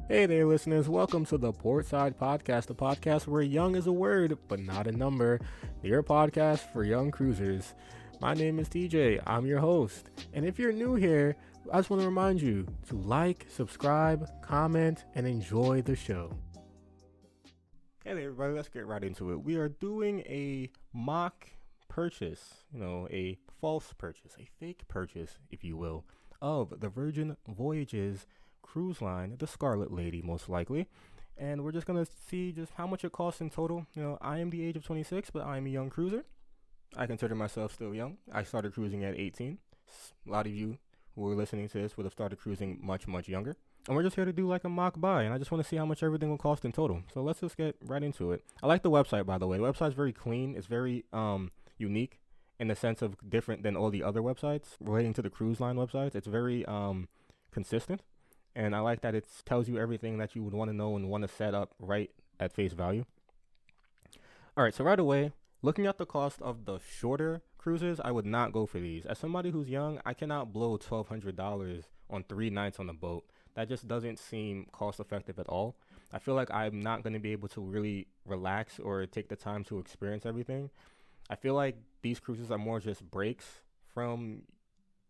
Hey there, listeners. Welcome to the Portside Podcast, the podcast where young is a word, but not a number. Your podcast for young cruisers. My name is TJ. I'm your host. And if you're new here, I just want to remind you to like, subscribe, comment, and enjoy the show. Hey there, everybody. Let's get right into it. We are doing a mock purchase, a false purchase, a fake purchase, if you will, of the Virgin Voyages cruise line, the Scarlet Lady, most likely. And we're just going to see just how much it costs in total. I am the age of 26, but I am a young cruiser. I consider myself still young. I started cruising at 18. A lot of you who are listening to this would have started cruising much, much younger. And we're just here to do like a mock buy, and I just want to see how much everything will cost in total. So let's just get right into it. I like the website, by the way. The website's very clean. It's very unique in the sense of different than all the other websites relating to the cruise line websites. It's very consistent, and I like that it tells you everything that you would want to know and want to set up right at face value. All right, so right away, looking at the cost of the shorter cruises, I would not go for these. As somebody who's young, I cannot blow $1,200 on 3 nights on a boat. That just doesn't seem cost effective at all. I feel like I'm not going to be able to really relax or take the time to experience everything. I feel like these cruises are more just breaks from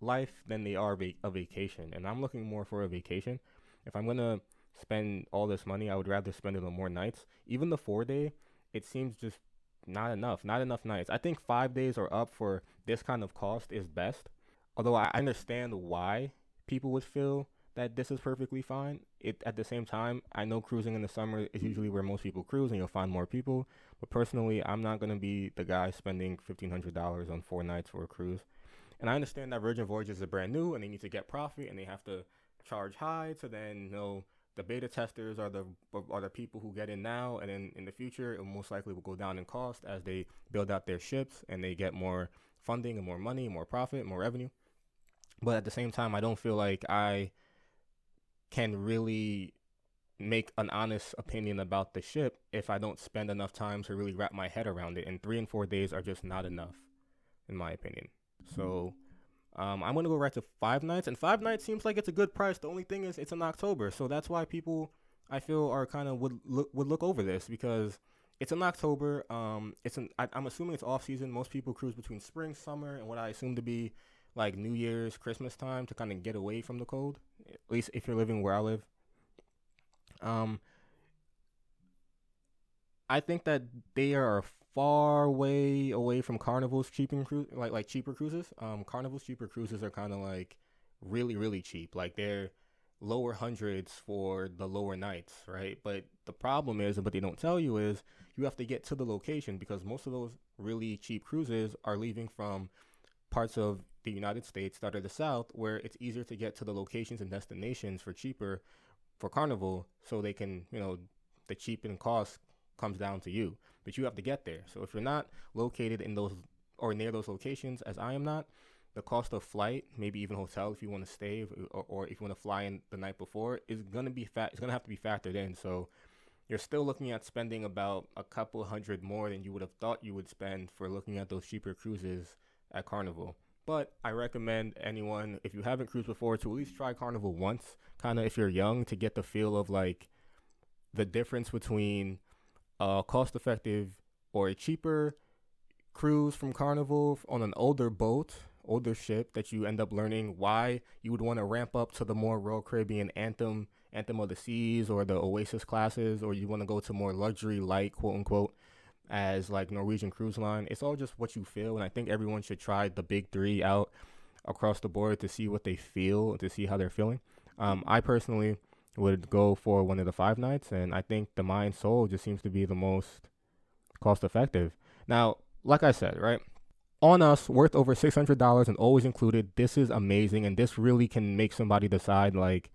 life than they are a vacation. And I'm looking more for a vacation. If I'm going to spend all this money, I would rather spend it on more nights. Even the 4-day, it seems just not enough nights. I think 5 days or up for this kind of cost is best. Although I understand why people would feel that this is perfectly fine. At the same time, I know cruising in the summer is usually where most people cruise and you'll find more people. But personally, I'm not going to be the guy spending $1,500 on 4 nights for a cruise. And I understand that Virgin Voyages are brand new and they need to get profit and they have to charge high to then, the beta testers are the people who get in now, and then in the future it most likely will go down in cost as they build out their ships and they get more funding and more money, more profit, more revenue. But at the same time, I don't feel like I can really make an honest opinion about the ship if I don't spend enough time to really wrap my head around it. And 3 and 4 days are just not enough, in my opinion. So I'm going to go right to 5 nights. And 5 nights seems like it's a good price. The only thing is it's in October. So that's why people, I feel, are kind of would look over this because it's in October. I'm assuming it's off season. Most people cruise between spring, summer, and what I assume to be like New Year's, Christmas time to kind of get away from the cold. At least if you're living where I live. Um, I think that they are far way away from Carnival's cheaper cruises. Carnival's cheaper cruises are kind of like really really cheap. Like they're lower hundreds for the lower nights, right? But the problem is, and what they don't tell you is, you have to get to the location because most of those really cheap cruises are leaving from parts of the United States that are the South, where it's easier to get to the locations and destinations for cheaper for Carnival, so they can, the cheap and cost comes down to you, but you have to get there. So if you're not located in those or near those locations, as I am not, the cost of flight, maybe even hotel if you want to stay, or if you want to fly in the night before, is gonna be It's gonna have to be factored in. So you're still looking at spending about a couple hundred more than you would have thought you would spend for looking at those cheaper cruises at Carnival. But I recommend anyone, if you haven't cruised before, to at least try Carnival once, kind of if you're young, to get the feel of like the difference between a cost effective or a cheaper cruise from Carnival on an older ship, that you end up learning why you would want to ramp up to the more Royal Caribbean Anthem of the Seas or the Oasis classes, or you want to go to more luxury light, quote unquote, as like Norwegian Cruise Line. It's all just what you feel, and I think everyone should try the big three out across the board to see what they feel, to see how they're feeling. I personally would go for one of the 5 nights, and I think the Mind Soul just seems to be the most cost effective. Now, like I said, right, on us, worth over $600 and always included. This is amazing, and this really can make somebody decide like,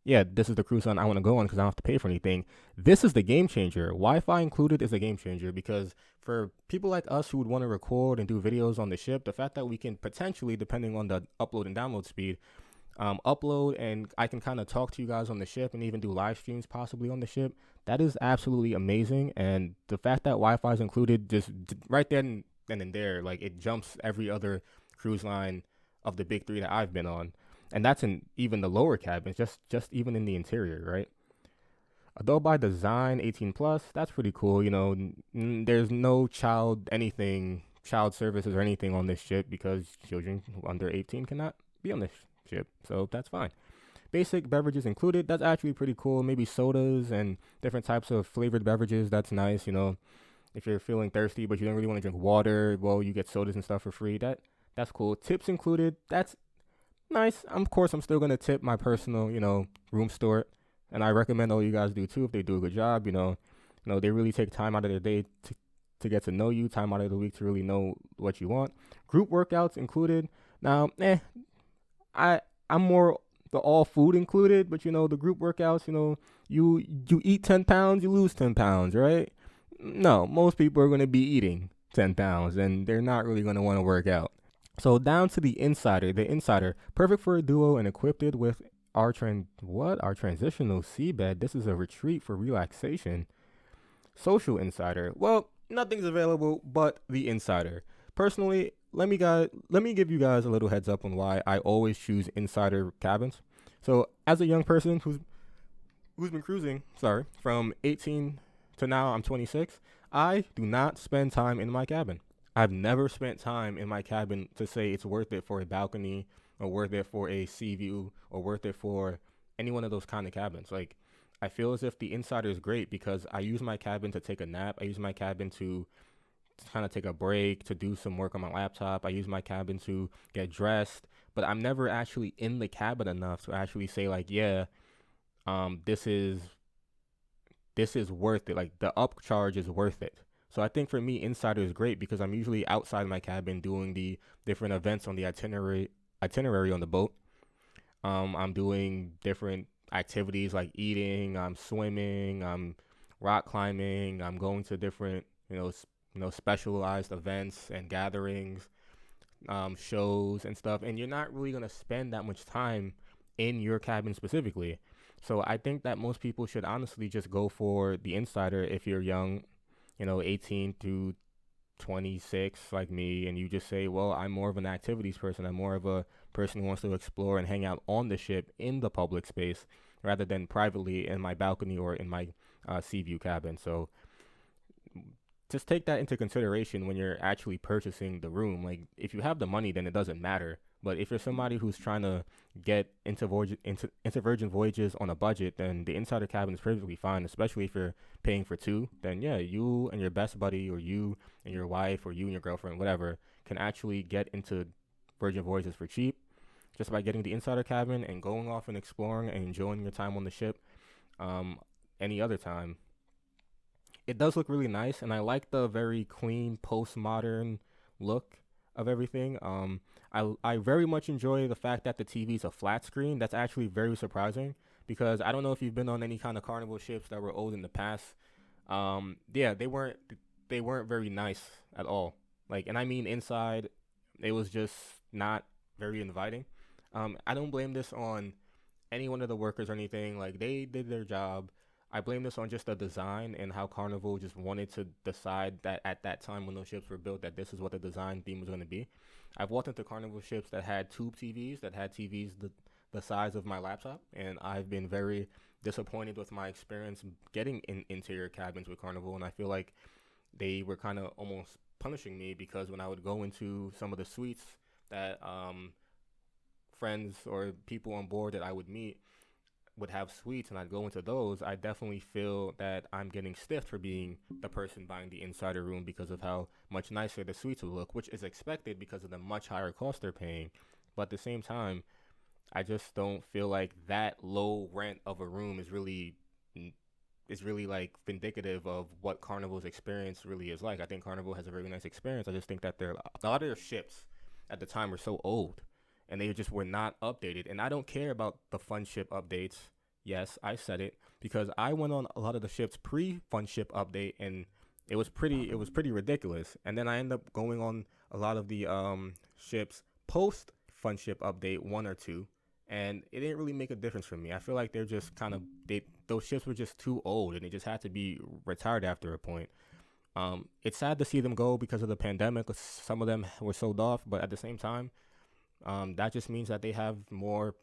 yeah, this is the cruise line I want to go on because I don't have to pay for anything. This is the game changer. Wi-Fi included is a game changer because for people like us who would want to record and do videos on the ship, the fact that we can potentially, depending on the upload and download speed, upload and I can kind of talk to you guys on the ship and even do live streams possibly on the ship, that is absolutely amazing. And the fact that Wi-Fi is included just right then and there, like it jumps every other cruise line of the big 3 that I've been on. And that's in even the lower cabins, just even in the interior, right? Adult by design, 18 plus, that's pretty cool. There's no child services or anything on this ship because children under 18 cannot be on this ship. So that's fine. Basic beverages included. That's actually pretty cool. Maybe sodas and different types of flavored beverages. That's nice. If you're feeling thirsty but you don't really want to drink water, well, you get sodas and stuff for free. That's cool. Tips included. That's nice. Of course, I'm still gonna tip my personal, room steward, and I recommend all you guys do too if they do a good job. They really take time out of their day to get to know you, time out of the week to really know what you want. Group workouts included. Now, I'm more the all food included, but the group workouts, you eat 10 pounds, you lose 10 pounds, right? No, most people are gonna be eating 10 pounds, and they're not really gonna want to work out. So down to the insider. The insider, perfect for a duo and equipped with our transitional seabed. This is a retreat for relaxation. Social insider. Well, nothing's available but the insider. Personally, let me give you guys a little heads up on why I always choose insider cabins. So, as a young person who's been cruising, from 18 to now I'm 26, I do not spend time in my cabin. I've never spent time in my cabin to say it's worth it for a balcony or worth it for a sea view or worth it for any one of those kind of cabins. Like, I feel as if the insider is great because I use my cabin to take a nap. I use my cabin to kind of take a break, to do some work on my laptop. I use my cabin to get dressed, but I'm never actually in the cabin enough to actually say like, yeah, this is worth it. Like the upcharge is worth it. So I think for me, Insider is great because I'm usually outside my cabin doing the different events on the itinerary on the boat. I'm doing different activities like eating, I'm swimming, I'm rock climbing, I'm going to different, specialized events and gatherings, shows and stuff. And you're not really gonna spend that much time in your cabin specifically. So I think that most people should honestly just go for the Insider if you're young, 18 to 26 like me, and you just say, well, I'm more of an activities person. I'm more of a person who wants to explore and hang out on the ship in the public space rather than privately in my balcony or in my sea view cabin. So just take that into consideration when you're actually purchasing the room. Like, if you have the money, then it doesn't matter. But if you're somebody who's trying to get into Virgin Voyages on a budget, then the insider cabin is perfectly fine, especially if you're paying for two. Then, yeah, you and your best buddy, or you and your wife, or you and your girlfriend, whatever, can actually get into Virgin Voyages for cheap just by getting the insider cabin and going off and exploring and enjoying your time on the ship any other time. It does look really nice, and I like the very clean postmodern look of everything. I very much enjoy the fact that the TV is a flat screen. That's actually very surprising because I don't know if you've been on any kind of Carnival ships that were old in the past. Yeah, they weren't very nice at all. Like, and I mean inside, it was just not very inviting. I don't blame this on any one of the workers or anything. Like, they did their job. I blame this on just the design and how Carnival just wanted to decide that at that time when those ships were built that this is what the design theme was going to be. I've walked into Carnival ships that had tube TVs, that had TVs the size of my laptop, and I've been very disappointed with my experience getting in interior cabins with Carnival, and I feel like they were kind of almost punishing me because when I would go into some of the suites that friends or people on board that I would meet would have suites and I'd go into those, I definitely feel that I'm getting stiffed for being the person buying the insider room because of how much nicer the suites will look, which is expected because of the much higher cost they're paying. But at the same time, I just don't feel like that low rent of a room is really like vindicative of what Carnival's experience really is like. I think Carnival has a very nice experience. I just think that a lot of their ships at the time were so old and they just were not updated. And I don't care about the fun ship updates. Yes, I said it because I went on a lot of the ships pre-fun ship update, and it was pretty ridiculous. And then I ended up going on a lot of the ships post fun ship update 1 or 2, and it didn't really make a difference for me. I feel like they're just those ships were just too old, and they just had to be retired after a point. It's sad to see them go because of the pandemic. Some of them were sold off, but at the same time, that just means that they have more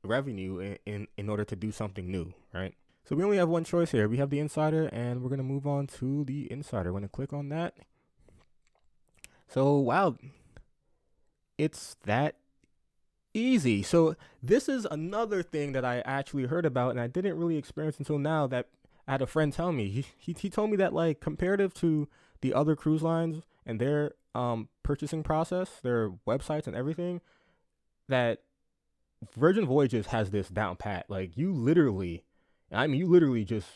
revenue in order to do something new, right? So we only have one choice here. We have the insider, and we're gonna move on to the insider. I'm gonna click on that. So wow, it's that easy. So this is another thing that I actually heard about, and I didn't really experience until now. That I had a friend tell me. He told me that, like, comparative to the other cruise lines and their purchasing process, their websites and everything, that Virgin Voyages has this down pat. Like, you literally just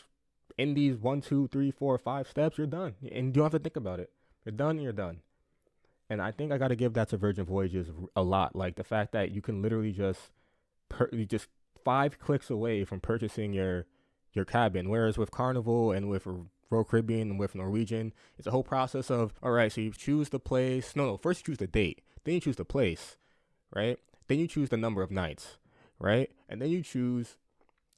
in these 1, 2, 3, 4, 5 steps, you're done, and you don't have to think about it. You're done, and you're done. And I think I got to give that to Virgin Voyages a lot. Like, the fact that you can literally just 5 clicks away from purchasing your cabin. Whereas with Carnival and with Royal Caribbean and with Norwegian, it's a whole process of, all right, so you choose the place. No, first you choose the date, then you choose the place, right? Then you choose the number of nights, right? And then you choose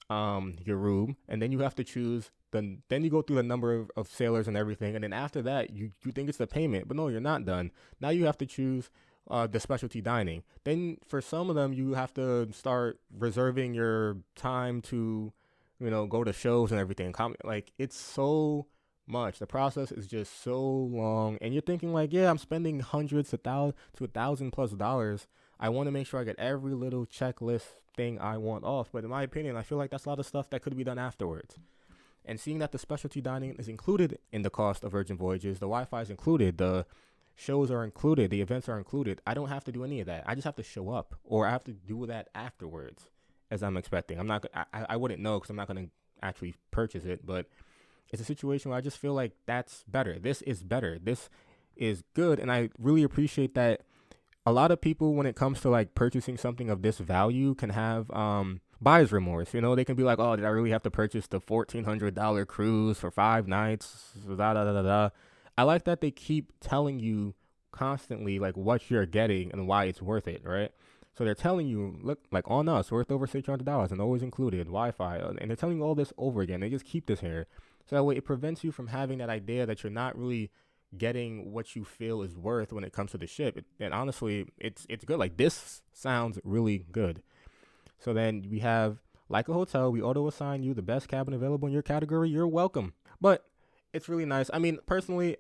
your room, and then you have to choose then you go through the number of sailors and everything, and then after that you think it's the payment, but no, you're not done. Now you have to choose the specialty dining. Then for some of them you have to start reserving your time to, go to shows and everything. Like, it's so much. The process is just so long, and you're thinking like, yeah, I'm spending hundreds of thousands to $1,000+. I want to make sure I get every little checklist thing I want off. But in my opinion, I feel like that's a lot of stuff that could be done afterwards. And seeing that the specialty dining is included in the cost of Virgin Voyages, the Wi-Fi is included, the shows are included, the events are included, I don't have to do any of that. I just have to show up, or I have to do that afterwards, as I'm expecting. I wouldn't know because I'm not going to actually purchase it, but it's a situation where I just feel like that's better. This is better. This is good, and I really appreciate that. A lot of people, when it comes to like purchasing something of this value, can have buyer's remorse. They can be like, oh, did I really have to purchase the $1,400 cruise for 5 nights? Da, da, da, da, da. I like that they keep telling you constantly like what you're getting and why it's worth it, right? So they're telling you, look, like on us, worth over $600 and always included Wi-Fi, and they're telling you all this over again. They just keep this here, so that way it prevents you from having that idea that you're not really getting what you feel is worth when it comes to the ship. And honestly, it's good. Like, this sounds really good. So then we have, like a hotel, we auto assign you the best cabin available in your category. You're welcome. But it's really nice. I mean, personally,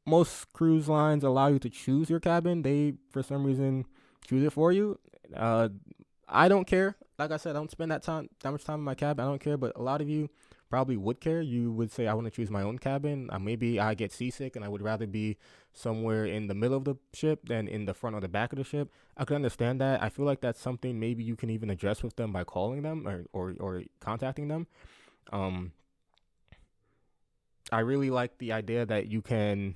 most cruise lines allow you to choose your cabin. They, for some reason, choose it for you. I don't care. Like I said, I don't spend that much time in my cabin. I don't care. But a lot of you probably would care. You would say, I want to choose my own cabin. Maybe I get seasick and I would rather be somewhere in the middle of the ship than in the front or the back of the ship. I could understand that. I feel like that's something maybe you can even address with them by calling them or contacting them. I really like the idea that you can...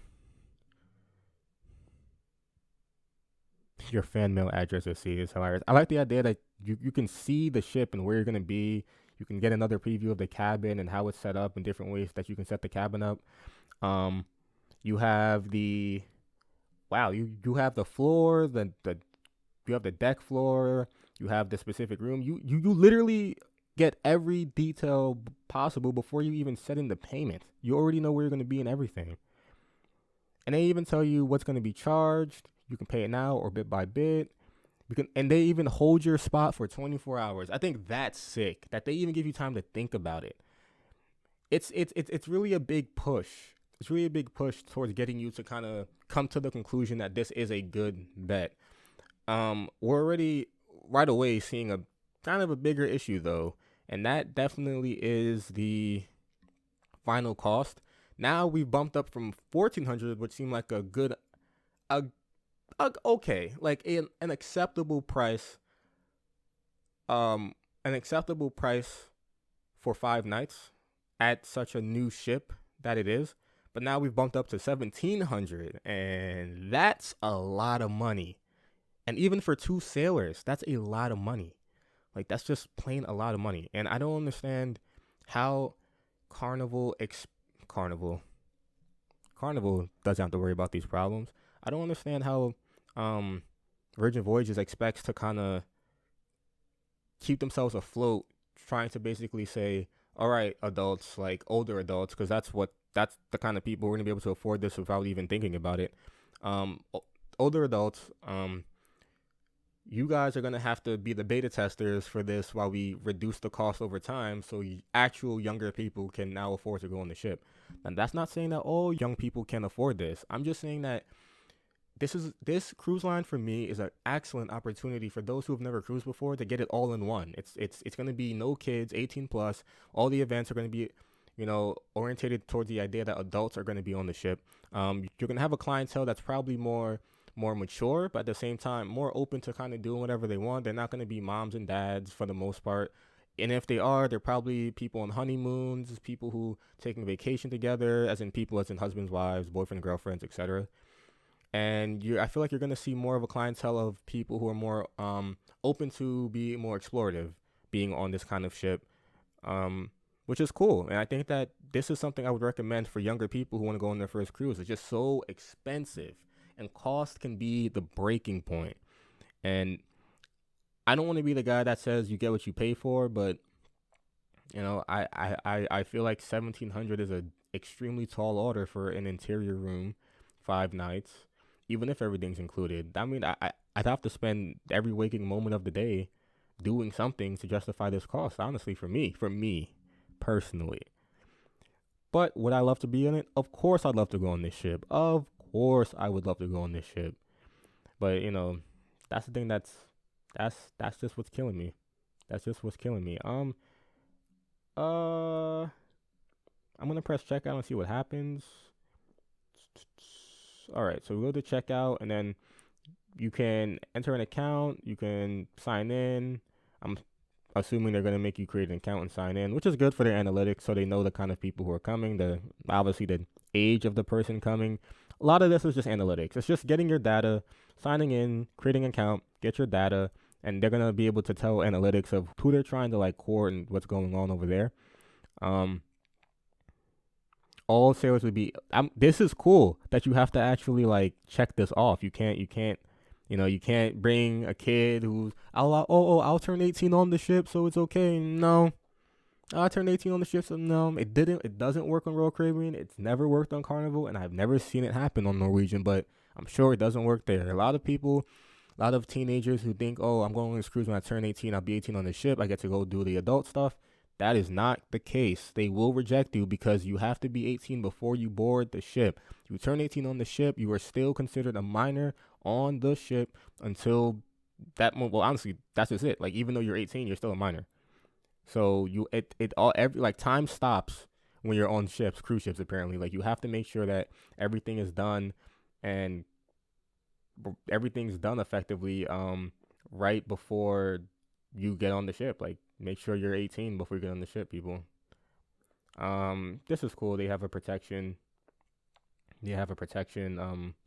Your fan mail address is hilarious. I like the idea that you can see the ship and where you're going to be. You can get another preview of the cabin and how it's set up in different ways that you can set the cabin up. You have the you have the floor, you have the deck floor, you have the specific room. You literally get every detail possible before you even set in the payment. You already know where you're going to be and everything. And they even tell you what's going to be charged. You can pay it now or bit by bit. And they even hold your spot for 24 hours. I think that's sick, that they even give you time to think about it. It's really a big push. It's really a big push towards getting you to kind of come to the conclusion that this is a good bet. We're already right away seeing a kind of a bigger issue though, and that definitely is the final cost. Now we've bumped up from $1,400, which seemed like okay, like an acceptable price. An acceptable price for 5 nights at such a new ship that it is. But now we've bumped up to $1,700, and that's a lot of money. And even for 2 sailors, that's a lot of money. Like, that's just plain a lot of money. And I don't understand how Carnival doesn't have to worry about these problems. I don't understand how Virgin Voyages expects to kind of keep themselves afloat, trying to basically say, all right, adults, like older adults, because that's the kind of people who are going to be able to afford this without even thinking about it. Older adults, you guys are going to have to be the beta testers for this while we reduce the cost over time so actual younger people can now afford to go on the ship. And that's not saying that all young people can afford this. I'm just saying that this cruise line for me is an excellent opportunity for those who have never cruised before to get it all in one. It's going to be no kids, 18 plus. All the events are going to be, orientated towards the idea that adults are going to be on the ship. You're going to have a clientele that's probably more mature, but at the same time more open to kind of doing whatever they want. They're not going to be moms and dads for the most part. And if they are, they're probably people on honeymoons, people who taking vacation together, as in husbands, wives, boyfriend, girlfriends, etc. And I feel like you're going to see more of a clientele of people who are more open to be more explorative being on this kind of ship, which is cool. And I think that this is something I would recommend for younger people who want to go on their first cruise. It's just so expensive, and cost can be the breaking point. And I don't want to be the guy that says you get what you pay for, but I feel like $1,700 is an extremely tall order for an interior room, 5 nights. Even if everything's included, I mean, I'd have to spend every waking moment of the day doing something to justify this cost, honestly, for me, personally. But would I love to be in it? Of course I'd love to go on this ship. Of course I would love to go on this ship. But, that's the thing that's just what's killing me. That's just what's killing me. I'm going to press checkout and see what happens. All right, so we go to checkout, and then you can enter an account. You can sign in. I'm assuming they're going to make you create an account and sign in, which is good for their analytics, so they know the kind of people who are coming, obviously the age of the person coming. A lot of this is just analytics. It's just getting your data, signing in, creating an account, get your data, and they're going to be able to tell analytics of who they're trying to court and what's going on over there. All sailors would be. This is cool that you have to actually check this off. You can't bring a kid who's I'll turn 18 on the ship, so it's okay. No, I turned 18 on the ship, so no, it didn't. It doesn't work on Royal Caribbean. It's never worked on Carnival, and I've never seen it happen on Norwegian. But I'm sure it doesn't work there. A lot of people, a lot of teenagers who think, I'm going on this cruise when I turn 18. I'll be 18 on the ship. I get to go do the adult stuff. That is not the case. They will reject you because you have to be 18 before you board the ship. You turn 18 on the ship, you are still considered a minor on the ship until that moment. Well, honestly, that's just it. Even though you're 18, you're still a minor. So time stops when you're on ships, cruise ships apparently. You have to make sure that everything is done and everything's done effectively right before you get on the ship. Make sure you're 18 before you get on the ship, people. This is cool. They have a protection. A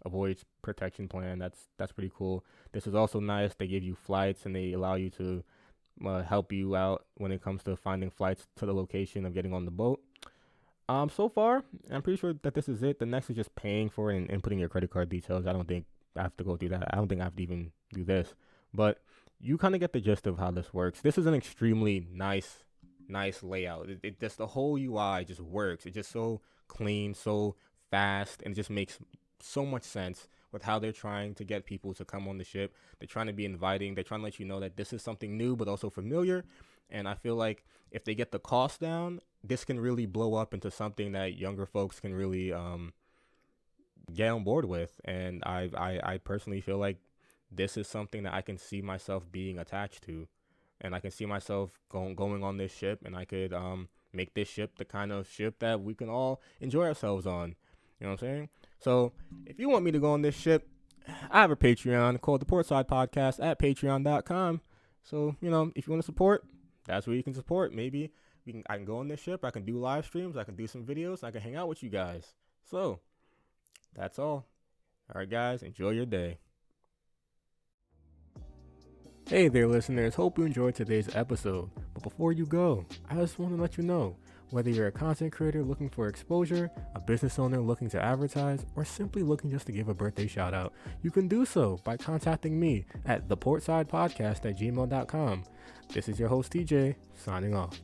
voyage protection plan. That's pretty cool. This is also nice. They give you flights and they allow you to help you out when it comes to finding flights to the location of getting on the boat. So far, I'm pretty sure that this is it. The next is just paying for it and inputting your credit card details. I don't think I have to go through that. I don't think I have to even do this. But you kind of get the gist of how this works. This is an extremely nice layout. It just, the whole UI just works. It's just so clean, so fast, and it just makes so much sense with how they're trying to get people to come on the ship. They're trying to be inviting. They're trying to let you know that this is something new but also familiar. And I feel like if they get the cost down, this can really blow up into something that younger folks can really get on board with. And I personally feel like this is something that I can see myself being attached to, and I can see myself going on this ship, and I could make this ship the kind of ship that we can all enjoy ourselves on. You know what I'm saying? So if you want me to go on this ship, I have a Patreon called the Portside Podcast at patreon.com. So, if you want to support, that's where you can support. Maybe I can go on this ship. I can do live streams. I can do some videos. I can hang out with you guys. So that's all. All right, guys, enjoy your day. Hey there, listeners. Hope you enjoyed today's episode. But before you go, I just want to let you know, whether you're a content creator looking for exposure, a business owner looking to advertise, or simply looking just to give a birthday shout out, you can do so by contacting me at theportsidepodcast@gmail.com. This is your host, TJ, signing off.